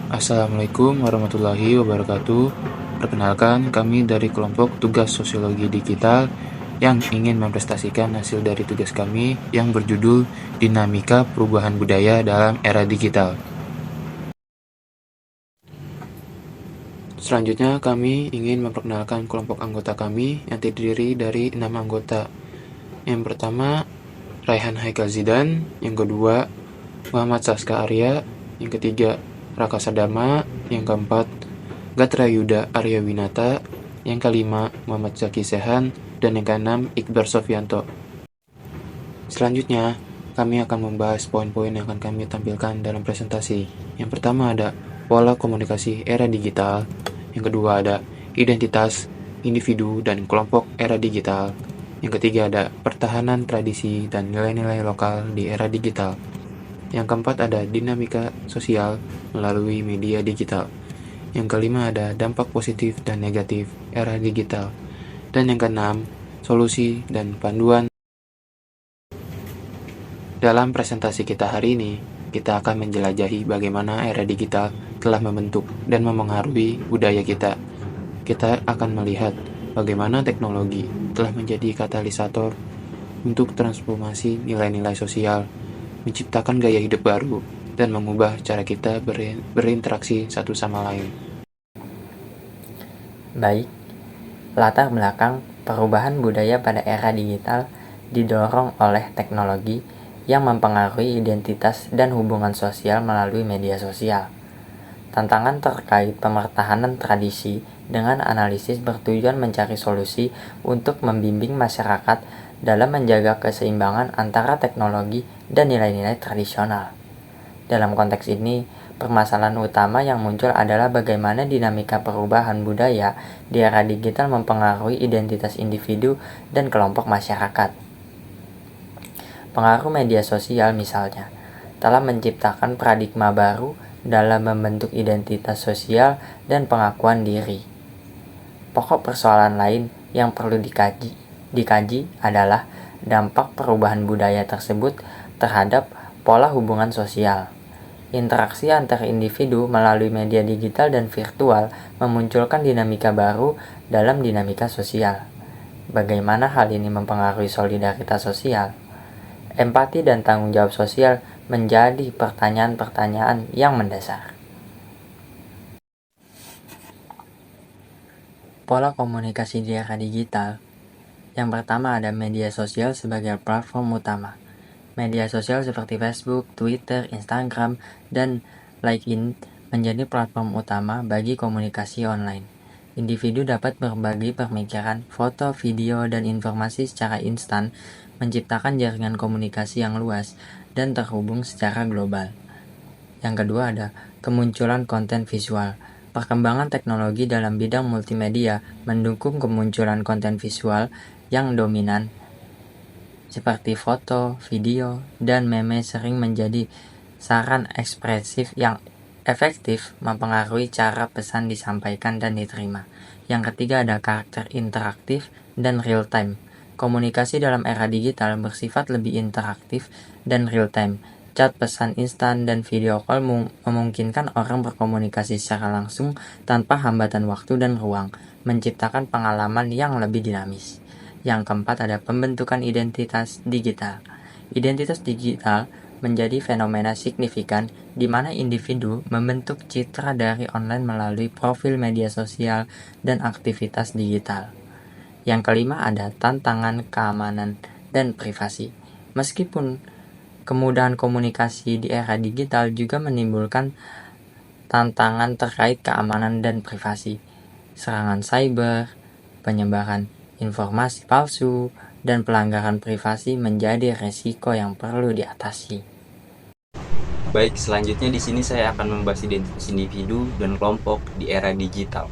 Assalamualaikum warahmatullahi wabarakatuh. Perkenalkan, kami dari kelompok tugas sosiologi digital yang ingin mempresentasikan hasil dari tugas kami yang berjudul Dinamika Perubahan Budaya dalam Era Digital. Selanjutnya, kami ingin memperkenalkan kelompok anggota kami yang terdiri dari 6 anggota. Yang pertama, Raihan Haikal Zidan. Yang kedua, Muhammad Saska Arya. Yang ketiga, Raka Sadama. Yang keempat, Gatra Yuda Arya Winata. Yang kelima, Muhammad Zaki Sehan. Dan yang keenam, Iqbar Sofianto. Selanjutnya, kami akan membahas poin-poin yang akan kami tampilkan dalam presentasi. Yang pertama ada pola komunikasi era digital. Yang kedua ada identitas individu dan kelompok era digital. Yang ketiga ada pertahanan tradisi dan nilai-nilai lokal di era digital. Yang keempat ada dinamika sosial melalui media digital. Yang kelima ada dampak positif dan negatif era digital. Dan yang keenam, solusi dan panduan. Dalam presentasi kita hari ini, kita akan menjelajahi bagaimana era digital telah membentuk dan memengaruhi budaya kita. Kita akan melihat bagaimana teknologi telah menjadi katalisator untuk transformasi nilai-nilai sosial, menciptakan gaya hidup baru, dan mengubah cara kita berinteraksi satu sama lain. Baik, latar belakang perubahan budaya pada era digital didorong oleh teknologi yang mempengaruhi identitas dan hubungan sosial melalui media sosial. Tantangan terkait pemertahanan tradisi dengan analisis bertujuan mencari solusi untuk membimbing masyarakat dalam menjaga keseimbangan antara teknologi dan nilai-nilai tradisional. Dalam konteks ini, permasalahan utama yang muncul adalah bagaimana dinamika perubahan budaya di era digital mempengaruhi identitas individu dan kelompok masyarakat. Pengaruh media sosial misalnya, telah menciptakan paradigma baru dalam membentuk identitas sosial dan pengakuan diri. Pokok persoalan lain yang perlu dikaji adalah dampak perubahan budaya tersebut terhadap pola hubungan sosial. Interaksi antar individu melalui media digital dan virtual memunculkan dinamika baru dalam dinamika sosial. Bagaimana hal ini mempengaruhi solidaritas sosial? Empati dan tanggung jawab sosial menjadi pertanyaan-pertanyaan yang mendasar. Pola komunikasi di era digital. Yang pertama ada media sosial sebagai platform utama. Media sosial seperti Facebook, Twitter, Instagram, dan LinkedIn menjadi platform utama bagi komunikasi online. Individu dapat berbagi pemikiran, foto, video, dan informasi secara instan, menciptakan jaringan komunikasi yang luas dan terhubung secara global. Yang kedua ada kemunculan konten visual. Perkembangan teknologi dalam bidang multimedia mendukung kemunculan konten visual yang dominan, seperti foto, video, dan meme sering menjadi saran ekspresif yang efektif mempengaruhi cara pesan disampaikan dan diterima. Yang ketiga ada karakter interaktif dan real time. Komunikasi dalam era digital bersifat lebih interaktif dan real time. Chat, pesan instan, dan video call memungkinkan orang berkomunikasi secara langsung tanpa hambatan waktu dan ruang, menciptakan pengalaman yang lebih dinamis. Yang keempat ada pembentukan identitas digital. Identitas digital menjadi fenomena signifikan di mana individu membentuk citra dari online melalui profil media sosial dan aktivitas digital. Yang kelima ada tantangan keamanan dan privasi. Meskipun kemudahan komunikasi di era digital juga menimbulkan tantangan terkait keamanan dan privasi. Serangan cyber, penyebaran informasi palsu, dan pelanggaran privasi menjadi resiko yang perlu diatasi. Baik, selanjutnya di sini saya akan membahas identitas individu dan kelompok di era digital.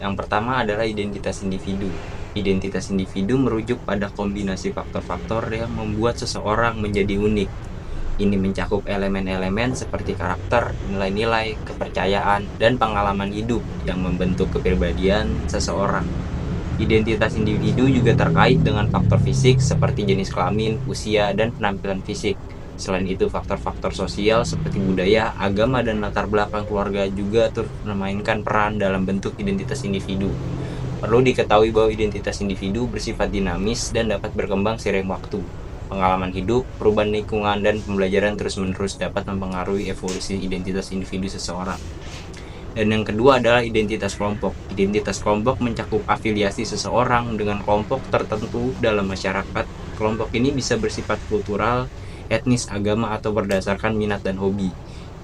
Yang pertama adalah identitas individu. Identitas individu merujuk pada kombinasi faktor-faktor yang membuat seseorang menjadi unik. Ini mencakup elemen-elemen seperti karakter, nilai-nilai, kepercayaan, dan pengalaman hidup yang membentuk kepribadian seseorang. Identitas individu juga terkait dengan faktor fisik seperti jenis kelamin, usia, dan penampilan fisik. Selain itu, faktor-faktor sosial seperti budaya, agama, dan latar belakang keluarga juga turut memainkan peran dalam bentuk identitas individu. Perlu diketahui bahwa identitas individu bersifat dinamis dan dapat berkembang seiring waktu. Pengalaman hidup, perubahan lingkungan, dan pembelajaran terus-menerus dapat mempengaruhi evolusi identitas individu seseorang. Dan yang kedua adalah identitas kelompok. Identitas kelompok mencakup afiliasi seseorang dengan kelompok tertentu dalam masyarakat. Kelompok ini bisa bersifat kultural, etnis, agama, atau berdasarkan minat dan hobi.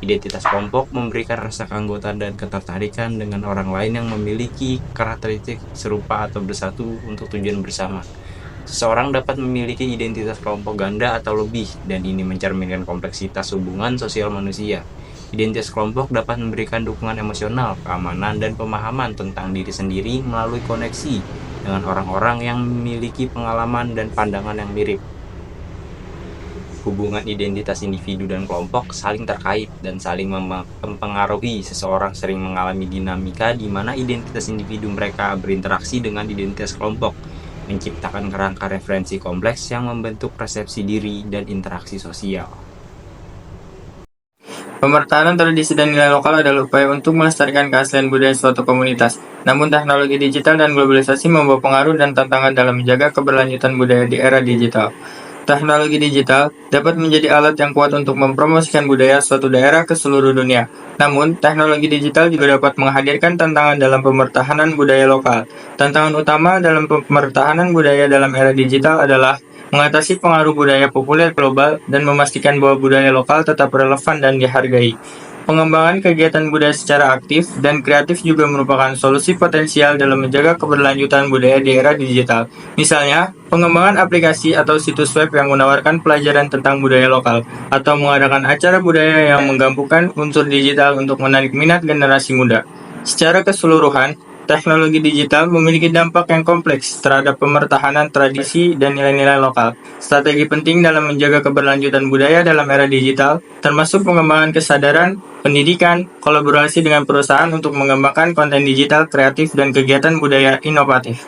Identitas kelompok memberikan rasa keanggotaan dan ketertarikan dengan orang lain yang memiliki karakteristik serupa atau bersatu untuk tujuan bersama. Seseorang dapat memiliki identitas kelompok ganda atau lebih, dan ini mencerminkan kompleksitas hubungan sosial manusia. Identitas kelompok dapat memberikan dukungan emosional, keamanan, dan pemahaman tentang diri sendiri melalui koneksi dengan orang-orang yang memiliki pengalaman dan pandangan yang mirip. Hubungan identitas individu dan kelompok saling terkait dan saling mempengaruhi. Seseorang sering mengalami dinamika di mana identitas individu mereka berinteraksi dengan identitas kelompok, menciptakan kerangka referensi kompleks yang membentuk persepsi diri dan interaksi sosial. Pemertahanan tradisi dan nilai lokal adalah upaya untuk melestarikan keaslian budaya suatu komunitas. Namun teknologi digital dan globalisasi membawa pengaruh dan tantangan dalam menjaga keberlanjutan budaya di era digital. Teknologi digital dapat menjadi alat yang kuat untuk mempromosikan budaya suatu daerah ke seluruh dunia. Namun, teknologi digital juga dapat menghadirkan tantangan dalam pemertahanan budaya lokal. Tantangan utama dalam pemertahanan budaya dalam era digital adalah mengatasi pengaruh budaya populer global dan memastikan bahwa budaya lokal tetap relevan dan dihargai. Pengembangan kegiatan budaya secara aktif dan kreatif juga merupakan solusi potensial dalam menjaga keberlanjutan budaya di era digital. Misalnya, pengembangan aplikasi atau situs web yang menawarkan pelajaran tentang budaya lokal, atau mengadakan acara budaya yang menggabungkan unsur digital untuk menarik minat generasi muda. Secara keseluruhan, teknologi digital memiliki dampak yang kompleks terhadap pemertahanan tradisi dan nilai-nilai lokal. Strategi penting dalam menjaga keberlanjutan budaya dalam era digital termasuk pengembangan kesadaran, pendidikan, kolaborasi dengan perusahaan untuk mengembangkan konten digital kreatif dan kegiatan budaya inovatif.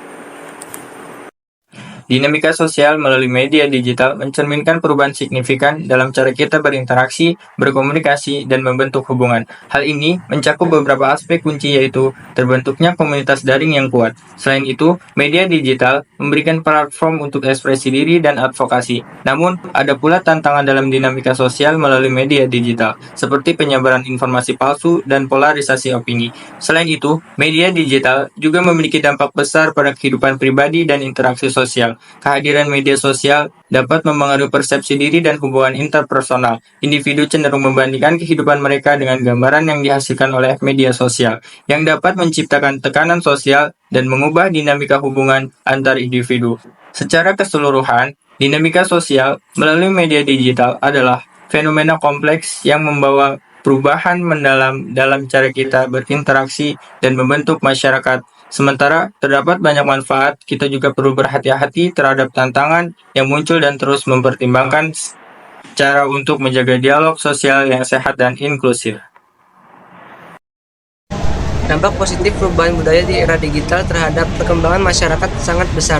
Dinamika sosial melalui media digital mencerminkan perubahan signifikan dalam cara kita berinteraksi, berkomunikasi, dan membentuk hubungan. Hal ini mencakup beberapa aspek kunci, yaitu terbentuknya komunitas daring yang kuat. Selain itu, media digital memberikan platform untuk ekspresi diri dan advokasi. Namun, ada pula tantangan dalam dinamika sosial melalui media digital, seperti penyebaran informasi palsu dan polarisasi opini. Selain itu, media digital juga memiliki dampak besar pada kehidupan pribadi dan interaksi sosial. Kehadiran media sosial dapat mempengaruhi persepsi diri dan hubungan interpersonal. Individu cenderung membandingkan kehidupan mereka dengan gambaran yang dihasilkan oleh media sosial, yang dapat menciptakan tekanan sosial dan mengubah dinamika hubungan antar individu. Secara keseluruhan, dinamika sosial melalui media digital adalah fenomena kompleks yang membawa perubahan mendalam dalam cara kita berinteraksi dan membentuk masyarakat. Sementara terdapat banyak manfaat, kita juga perlu berhati-hati terhadap tantangan yang muncul dan terus mempertimbangkan cara untuk menjaga dialog sosial yang sehat dan inklusif. Dampak positif perubahan budaya di era digital terhadap perkembangan masyarakat sangat besar.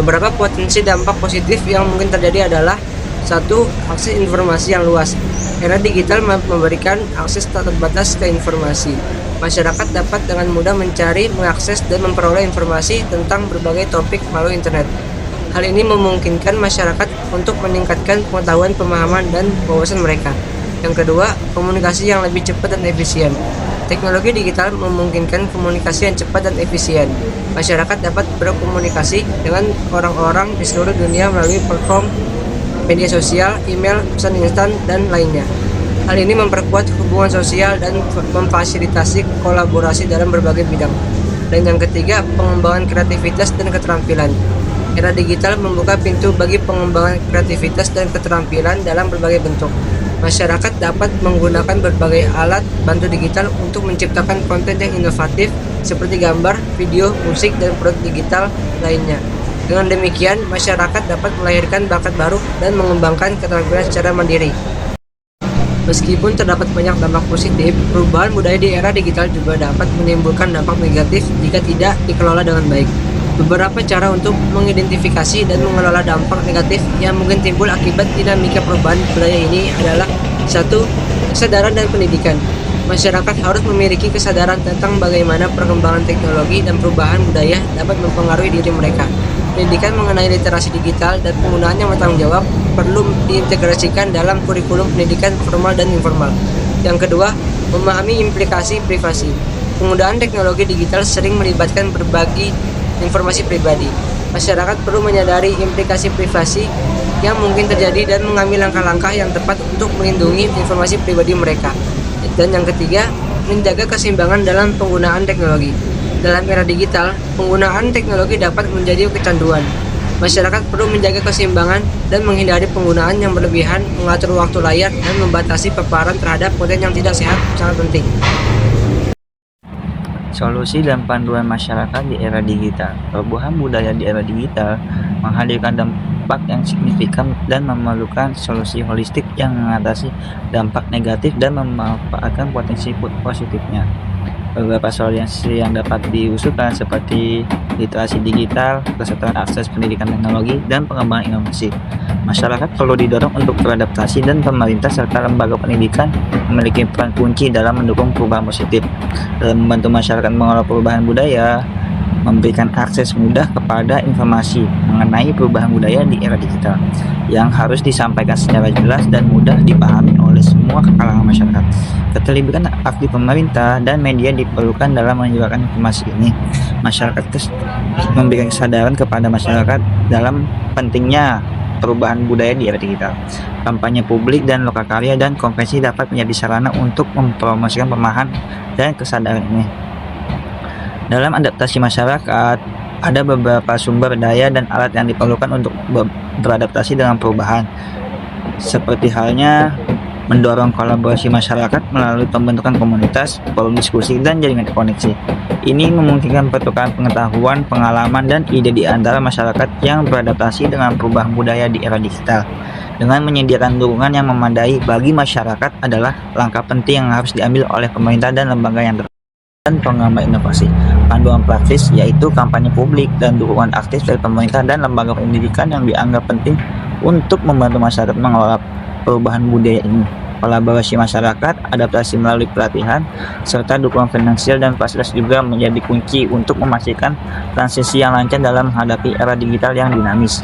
Beberapa potensi dampak positif yang mungkin terjadi adalah: 1. Akses informasi yang luas. Era digital memberikan akses tak terbatas ke informasi. Masyarakat dapat dengan mudah mencari, mengakses, dan memperoleh informasi tentang berbagai topik melalui internet. Hal ini memungkinkan masyarakat untuk meningkatkan pengetahuan, pemahaman, dan wawasan mereka. Yang kedua, komunikasi yang lebih cepat dan efisien. Teknologi digital memungkinkan komunikasi yang cepat dan efisien. Masyarakat dapat berkomunikasi dengan orang-orang di seluruh dunia melalui platform media sosial, email, pesan instan, dan lainnya. Hal ini memperkuat hubungan sosial dan memfasilitasi kolaborasi dalam berbagai bidang. Dan yang ketiga, pengembangan kreativitas dan keterampilan. Era digital membuka pintu bagi pengembangan kreativitas dan keterampilan dalam berbagai bentuk. Masyarakat dapat menggunakan berbagai alat bantu digital untuk menciptakan konten yang inovatif seperti gambar, video, musik, dan produk digital lainnya. Dengan demikian, masyarakat dapat melahirkan bakat baru dan mengembangkan keterampilan secara mandiri. Meskipun terdapat banyak dampak positif, perubahan budaya di era digital juga dapat menimbulkan dampak negatif jika tidak dikelola dengan baik. Beberapa cara untuk mengidentifikasi dan mengelola dampak negatif yang mungkin timbul akibat dinamika perubahan budaya ini adalah: 1. Kesadaran dan pendidikan. Masyarakat harus memiliki kesadaran tentang bagaimana perkembangan teknologi dan perubahan budaya dapat mempengaruhi diri mereka. Pendidikan mengenai literasi digital dan penggunaan yang bertanggung jawab perlu diintegrasikan dalam kurikulum pendidikan formal dan informal. Yang kedua, memahami implikasi privasi. Penggunaan teknologi digital sering melibatkan berbagi informasi pribadi. Masyarakat perlu menyadari implikasi privasi yang mungkin terjadi dan mengambil langkah-langkah yang tepat untuk melindungi informasi pribadi mereka. Dan yang ketiga, menjaga keseimbangan dalam penggunaan teknologi. Dalam era digital, penggunaan teknologi dapat menjadi kecanduan. Masyarakat perlu menjaga keseimbangan dan menghindari penggunaan yang berlebihan, mengatur waktu layar, dan membatasi paparan terhadap konten yang tidak sehat sangat penting. Solusi dan panduan masyarakat di era digital. Perubahan budaya di era digital menghadirkan dampak yang signifikan dan memerlukan solusi holistik yang mengatasi dampak negatif dan memanfaatkan potensi positifnya. Beberapa solusi yang dapat diusulkan seperti literasi digital, kesetaraan akses pendidikan teknologi, dan pengembangan inovasi. Masyarakat perlu didorong untuk beradaptasi dan pemerintah serta lembaga pendidikan memiliki peran kunci dalam mendukung perubahan positif. Dalam membantu masyarakat mengelola perubahan budaya, memberikan akses mudah kepada informasi mengenai perubahan budaya di era digital yang harus disampaikan secara jelas dan mudah dipahami oleh semua kalangan masyarakat. Keterlibatan aktif pemerintah dan media diperlukan dalam menyebarkan informasi ini. Masyarakat memberikan kesadaran kepada masyarakat dalam pentingnya perubahan budaya di era digital. Kampanye publik dan lokakarya dan konvensi dapat menjadi sarana untuk mempromosikan pemahaman dan kesadaran ini. Dalam adaptasi masyarakat, ada beberapa sumber daya dan alat yang diperlukan untuk beradaptasi dengan perubahan, seperti halnya mendorong kolaborasi masyarakat melalui pembentukan komunitas, forum diskusi, dan jaringan koneksi. Ini memungkinkan pertukaran pengetahuan, pengalaman, dan ide di antara masyarakat yang beradaptasi dengan perubahan budaya di era digital. Dengan menyediakan dukungan yang memadai bagi masyarakat adalah langkah penting yang harus diambil oleh pemerintah dan lembaga yang dan pengembangan inovasi. Panduan praktis yaitu kampanye publik dan dukungan aktif dari pemerintah dan lembaga pendidikan yang dianggap penting untuk membantu masyarakat mengelola perubahan budaya ini. Kolaborasi masyarakat, adaptasi melalui pelatihan, serta dukungan finansial dan fasilitas juga menjadi kunci untuk memastikan transisi yang lancar dalam menghadapi era digital yang dinamis.